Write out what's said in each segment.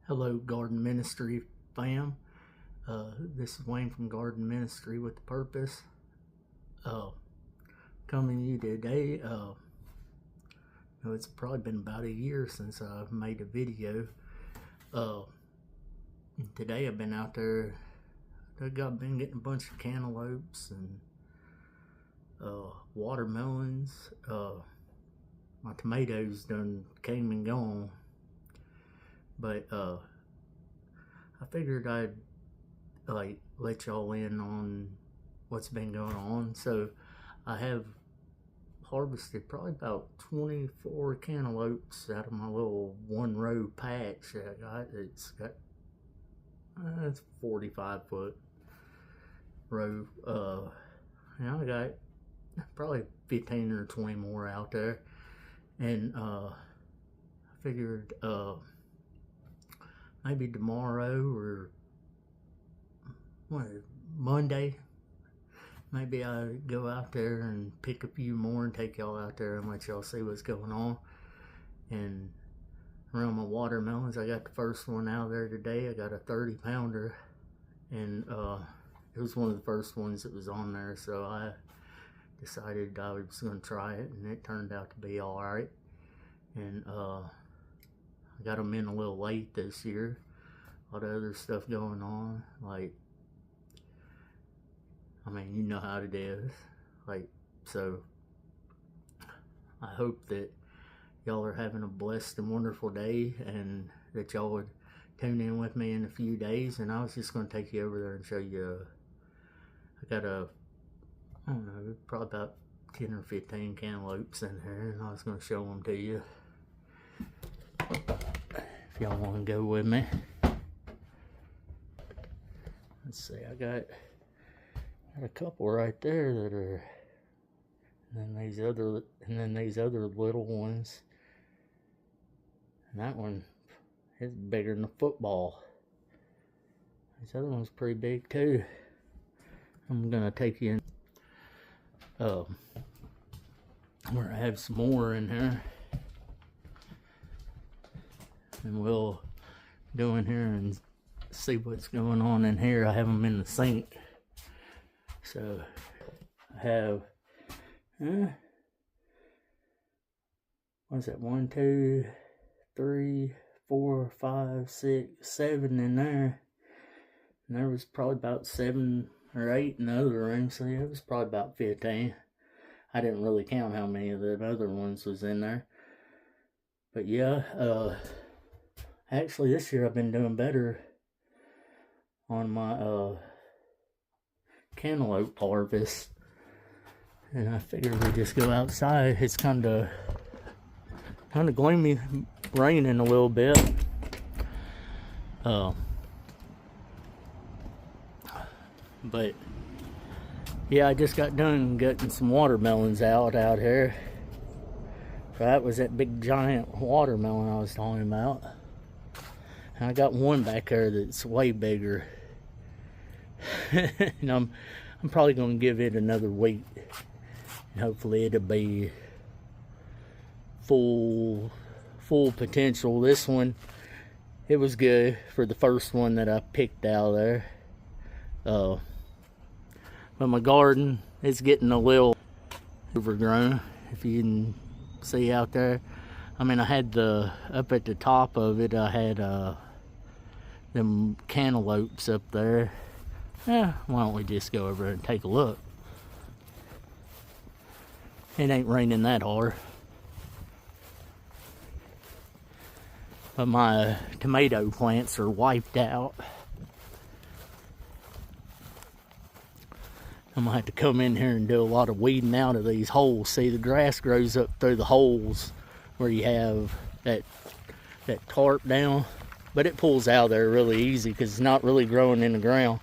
Hello, Garden Ministry fam. This is Wayne from Garden Ministry with the Purpose. Coming to you today. It's probably been about a year since I've made a video. Today I've been out there. I've been getting a bunch of cantaloupes and watermelons. My tomatoes done came and gone, but I figured I'd let y'all in on what's been going on. So I have harvested probably about 24 cantaloupes out of my little one row patch that I got. It's 45 foot row. I got probably 15 or 20 more out there, and I figured maybe tomorrow or Monday, maybe I go out there and pick a few more and take y'all out there and let y'all see what's going on. And around my watermelons, I got the first one out there today. I got a 30-pounder, and it was one of the first ones that was on there, so I decided I was going to try it, and it turned out to be alright. And I got them in a little late this year. A lot of other stuff going on, you know how it is. So I hope that y'all are having a blessed and wonderful day, and that y'all would tune in with me in a few days. And I was just going to take you over there and show you. I got I don't know, probably about 10 or 15 cantaloupes in here, and I was going to show them to you if y'all want to go with me. Let's see, I got a couple right there that are, and then these other little ones, and that one is bigger than a football. This other one's pretty big too. I'm gonna take you in where I have some more in here, and we'll go in here and see what's going on in here. I have them in the sink. So I have, what's that, 1, 2, 3, 4, 5, 6, 7 in there. And there was probably about 7 or 8 in the other room, so yeah, it was probably about 15. I didn't really count how many of the other ones was in there. But yeah, actually this year I've been doing better on my cantaloupe harvest, and I figured we just go outside. It's kind of gloomy, raining a little bit. But yeah, I just got done getting some watermelons out here. So that was that big giant watermelon I was talking about, and I got one back there that's way bigger. And I'm probably gonna give it another week, and hopefully it'll be full potential. This one, it was good for the first one that I picked out there. But my garden is getting a little overgrown, if you can see out there. I had up at the top of it, I had them cantaloupes up there. Why don't we just go over and take a look? It ain't raining that hard. But my tomato plants are wiped out. I'm gonna have to come in here and do a lot of weeding out of these holes. See, the grass grows up through the holes where you have that tarp down, but it pulls out there really easy because it's not really growing in the ground.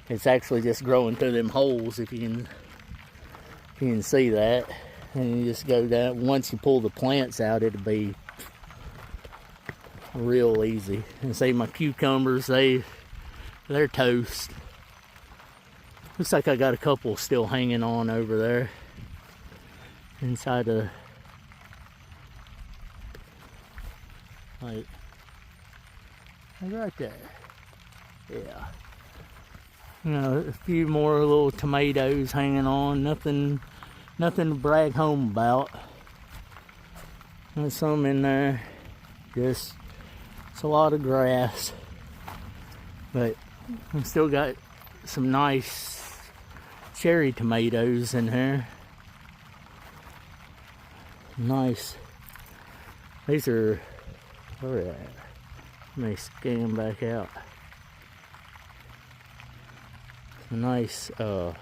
It's actually just growing through them holes, if you can see that. And you just go down. Once you pull the plants out, it'll be real easy. And see, my cucumbers, they're toast. Looks like I got a couple still hanging on over there inside of Right there. Yeah. You know, a few more little tomatoes hanging on. Nothing to brag home about. There's some in there. Just, it's a lot of grass. But I've still got some nice cherry tomatoes in here. Nice. These are, where are they? Let me scan back out. Nice, yeah,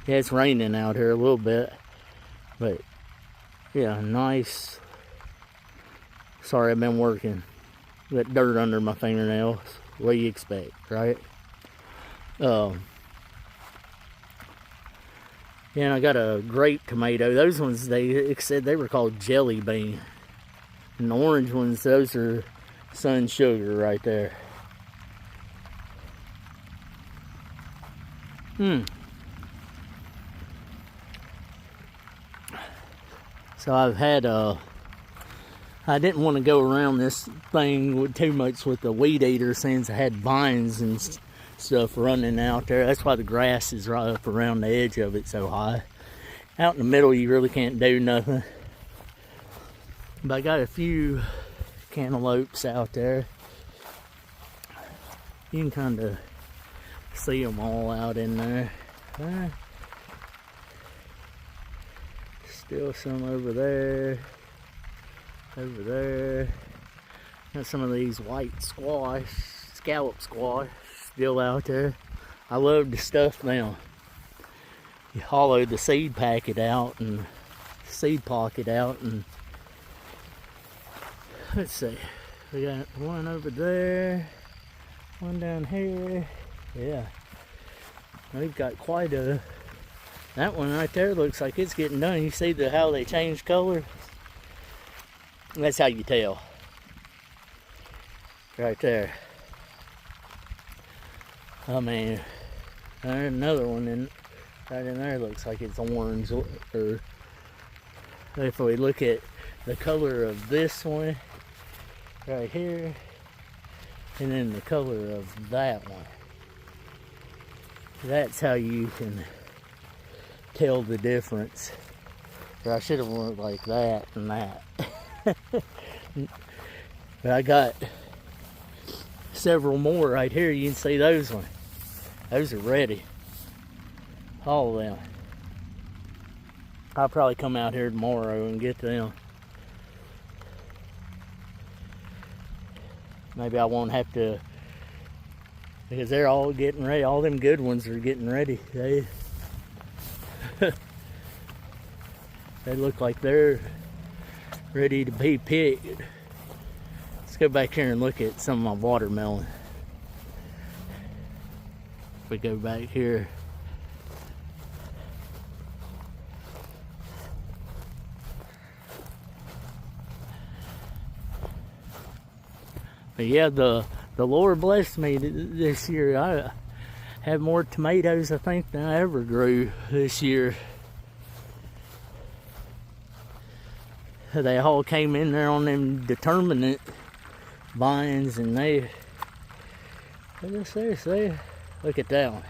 it's raining out here a little bit, but yeah, nice. Sorry, I've been working. Got dirt under my fingernails. What do you expect, right? Yeah, and I got a grape tomato. Those ones, they said they were called jelly bean. And the orange ones, those are sun sugar right there. So I've had I didn't want to go around this thing with too much with the weed eater since I had vines and stuff running out there. That's why the grass is right up around the edge of it so high. Out in the middle you really can't do nothing. But I got a few cantaloupes out there. You can kind of see them all out in there. Still some over there. Over there. Got some of these white squash, scallop squash, still out there. I love to stuff them. You hollow the seed packet out and seed pocket out, and let's see. We got one over there, one down here. Yeah. We've got quite a, that one right there looks like it's getting done. You see how they change color? That's how you tell. Right there. I mean, there's another one right in there looks like it's orange. Or if we look at the color of this one right here, and then the color of that one, that's how you can tell the difference. Or I should have went like that and that. But I got several more right here. You can see those ones. Those are ready. All of them. I'll probably come out here tomorrow and get them. Maybe I won't have to, because they're all getting ready. All them good ones are getting ready. They look like they're ready to be picked. Let's go back here and look at some of my watermelon. If we go back here. But yeah, the Lord blessed me this year. I have more tomatoes, I think, than I ever grew this year. They all came in there on them determinate vines, and they just there. Look at that one.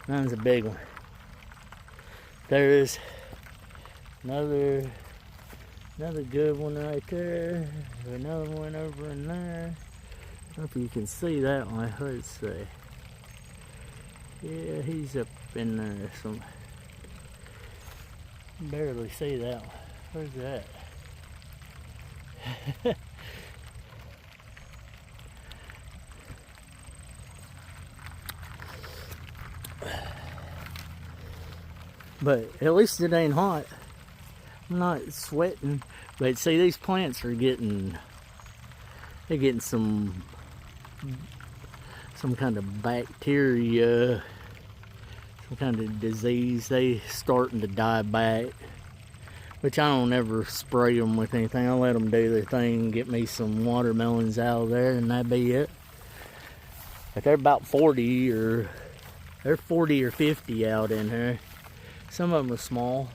Mine's a big one. There's another good one right there. Another one over in there. I don't know if you can see that one. Let's see. Yeah, he's up in there. Barely see that one. Where's that? But at least it ain't hot. I'm not sweating. But see, these plants are getting some kind of bacteria, some kind of disease. They starting to die back. Which I don't ever spray them with anything. I let them do their thing, get me some watermelons out of there, and that'd be it. But they're about 40 or 50 out in here. Some of them are small.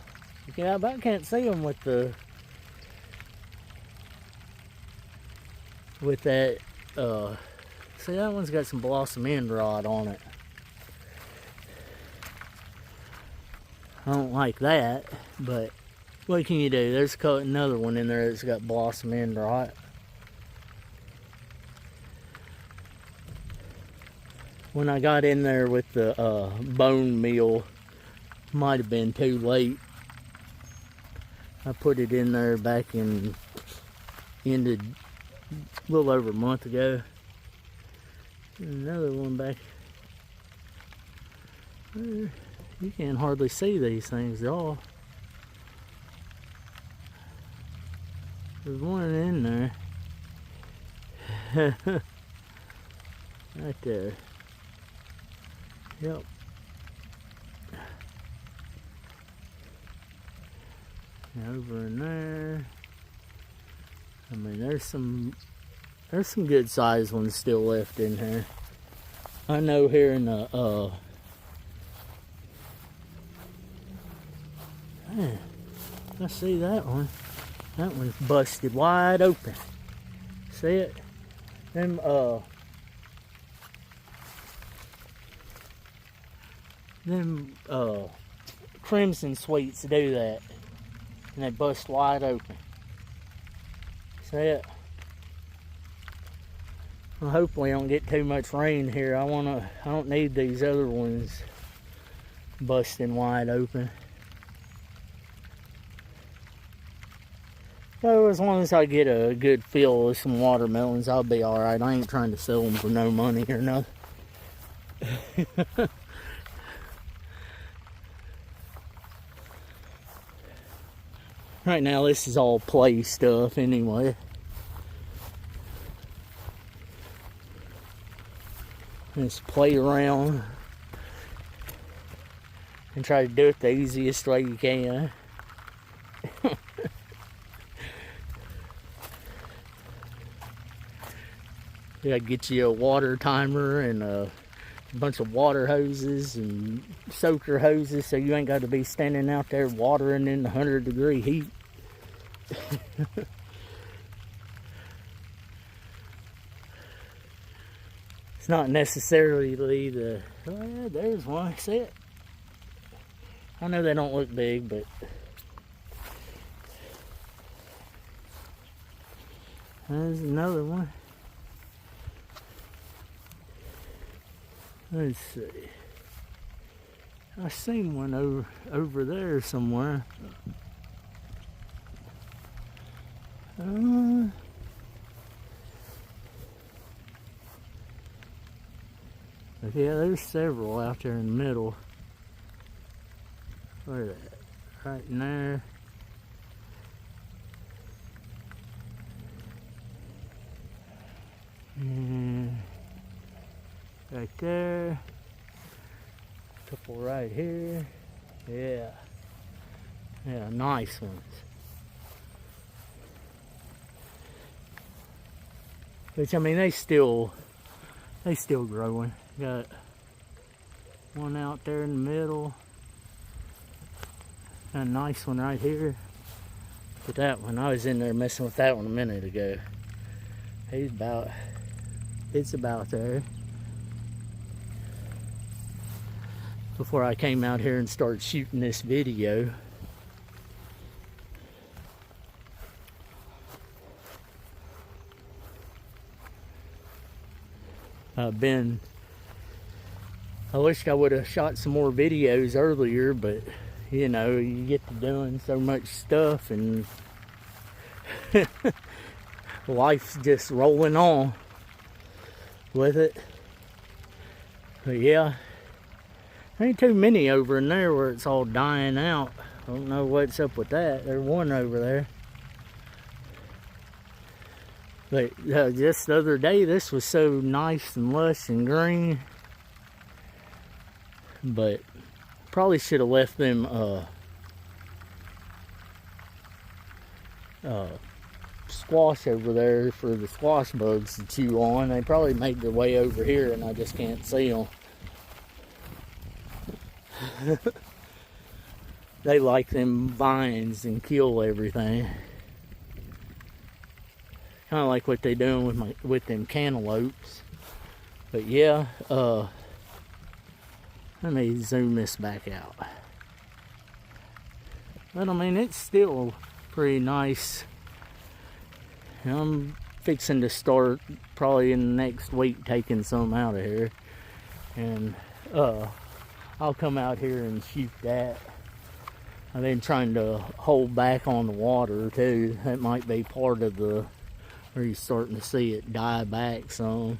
Yeah, I about can't see them with the that. See, that one's got some blossom end rot on it. I don't like that, but what can you do? There's another one in there that's got blossom end rot. When I got in there with the bone meal, might have been too late. I put it in there back ended a little over a month ago. Another one back. You can't hardly see these things at all. There's one in there. Right there. Yep. Over in there. I mean, there's some good sized ones still left in here. I know here in the man, I see that one. That one's busted wide open. See it? Them crimson sweets do that, and they bust wide open. See it? Well, hopefully I don't get too much rain here. I don't need these other ones busting wide open. So as long as I get a good feel of some watermelons, I'll be alright. I ain't trying to sell them for no money or nothing. Right now this is all play stuff anyway. Just play around and try to do it the easiest way you can. You gotta get you a water timer and a bunch of water hoses and soaker hoses so you ain't got to be standing out there watering in the 100-degree heat. It's not necessarily the, oh yeah, there's one, see it? I know they don't look big, but there's another one. Let's see. I seen one over there somewhere. But yeah, there's several out there in the middle. Where's that? Right in there. And right there. A couple right here. Yeah. Yeah, nice ones. Which, I mean, they still growing. Got one out there in the middle. Got a nice one right here. But that one, I was in there messing with that one a minute ago. It's about there. Before I came out here and started shooting this video. I wish I would have shot some more videos earlier, but you know, you get to doing so much stuff and life's just rolling on with it. But yeah, ain't too many over in there where it's all dying out. I don't know what's up with that. There's one over there. But just the other day, this was so nice and lush and green. But probably should have left them squash over there for the squash bugs to chew on. They probably made their way over here and I just can't see them. they like them vines and kill everything. Kind of like what they doing with them cantaloupes. But yeah, let me zoom this back out. But I mean, it's still pretty nice. And I'm fixing to start probably in the next week taking some out of here. And I'll come out here and shoot that. I've been trying to hold back on the water too. That might be part of the where you're starting to see it die back some.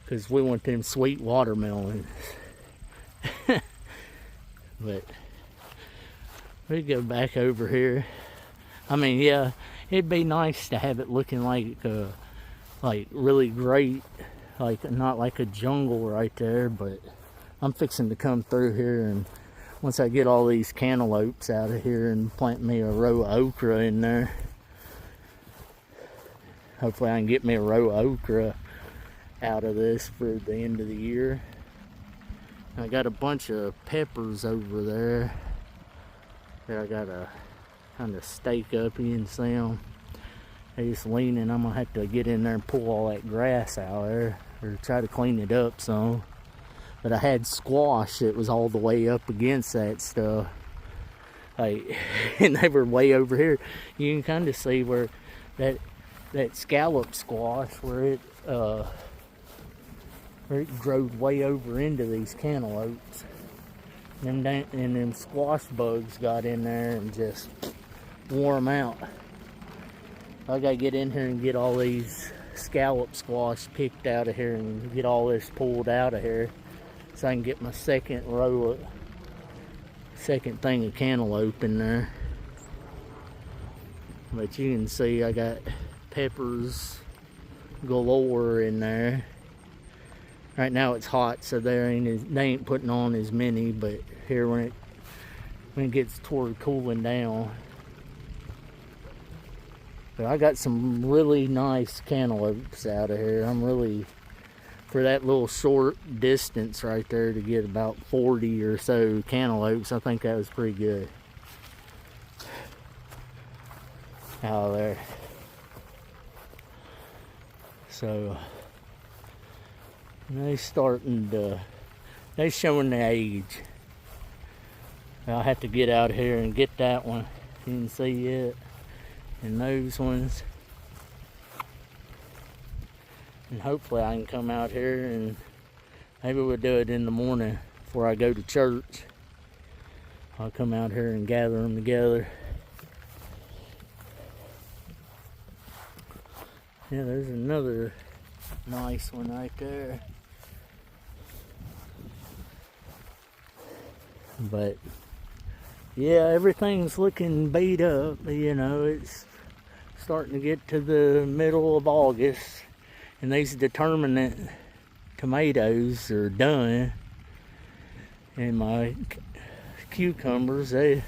Because we want them sweet watermelons. But we go back over here. I mean, yeah, it'd be nice to have it looking like really great, like not like a jungle right there. But I'm fixing to come through here, and once I get all these cantaloupes out of here and plant me a row of okra in there, hopefully I can get me a row of okra out of this for the end of the year. I got a bunch of peppers over there that I gotta kind of stake up. You can see them. They're just leaning. I'm gonna have to get in there and pull all that grass out there, or try to clean it up some. But I had squash that was all the way up against that stuff, like, and they were way over here. You can kind of see where that scallop squash, where it growed way over into these cantaloupes. And them squash bugs got in there and just wore them out. I gotta get in here and get all these scallop squash picked out of here and get all this pulled out of here, so I can get my second thing of cantaloupe in there. But you can see I got peppers galore in there. Right now it's hot, so they ain't putting on as many, but here when it gets toward cooling down. But I got some really nice cantaloupes out of here. I'm really, for that little short distance right there, to get about 40 or so cantaloupes, I think that was pretty good. Out there. So they showing the age. I'll have to get out here and get that one. You can see it. And those ones. And hopefully I can come out here and maybe we'll do it in the morning before I go to church. I'll come out here and gather them together. Yeah, there's another nice one right there. But yeah, everything's looking beat up. You know, it's starting to get to the middle of August, and these determinate tomatoes are done. And my cucumbers, they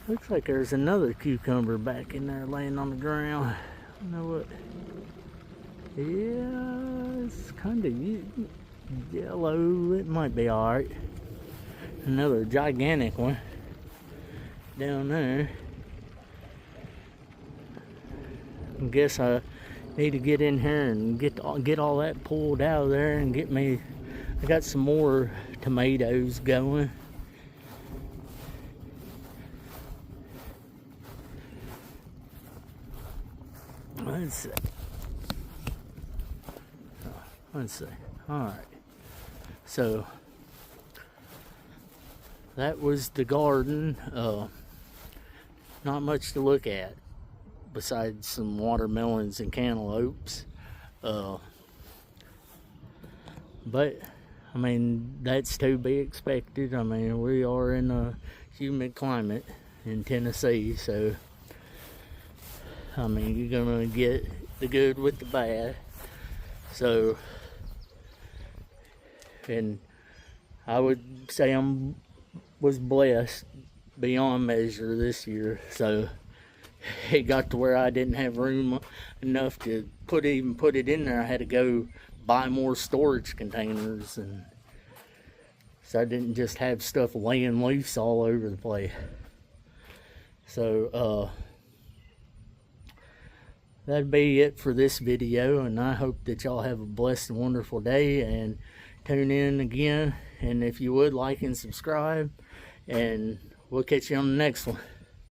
looks like there's another cucumber back in there laying on the ground. I don't know what. Yeah, it's kind of yellow. It might be alright. Another gigantic one down there. I guess I need to get in here and get all that pulled out of there and get me. I got some more tomatoes going. Let's see. Alright. So that was the garden. Not much to look at besides some watermelons and cantaloupes. But I mean, that's to be expected. I mean, we are in a humid climate in Tennessee, so I mean, you're gonna get the good with the bad. So, and I would say was blessed beyond measure this year. So it got to where I didn't have room enough to even put it in there. I had to go buy more storage containers, and so I didn't just have stuff laying loose all over the place. So that'd be it for this video, and I hope that y'all have a blessed and wonderful day, and tune in again. And if you would, like and subscribe, and we'll catch you on the next one.